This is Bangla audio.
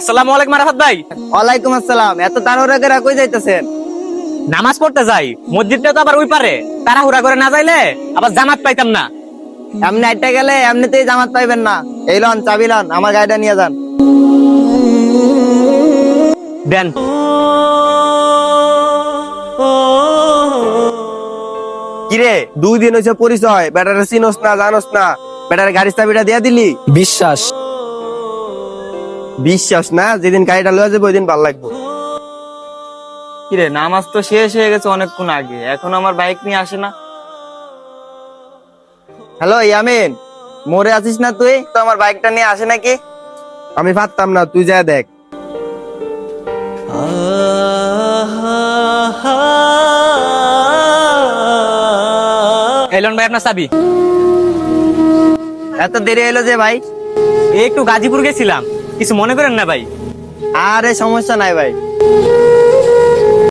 আসসালামু আলাইকুম আরাফাত ভাই। ওয়ালাইকুম আসসালাম। এত তাড়াহুড়া করে কই যাইতেছেন? নামাজ পড়তে যাই, মসজিদটা তো আবার ওই পারে, তাড়াহুড়া করে না যাইলে আবার জামাত পাইতাম না। এমনি আইটা গেলে এমনিতেই জামাত পাইবেন না। এই লন চাবি লন, আমার গাড়িটা নিয়ে যান। দেন। কিরে, 2 দিন হইছে পরিচয়, বেটারে চিনোস না জানোস না, বেটারে গাড়ির চাবিটা দিয়া দিলি? বিশ্বাস। বিশ্বাস না? যেদিন গাড়িটা লয়ে যাবো ওই দিন ভাল লাগবো। কিরে, নামাজ তো শেষ হয়ে গেছে অনেকক্ষণ আগে, এখন আমার বাইক নিয়ে আসে না। হ্যালো ইয়ামিন, মোরে আছিস না তুই? তো আমার বাইকটা নিয়ে আসে নাকি? আমি পারতাম না, তুই যা দেখ। এলন ভাই, আপনার চাবি। এত দেরি হলো যে ভাই? এই একটু গাজীপুর গেছিলাম, কিছু মনে করেন না ভাই। আরে সমস্যা নাই ভাই।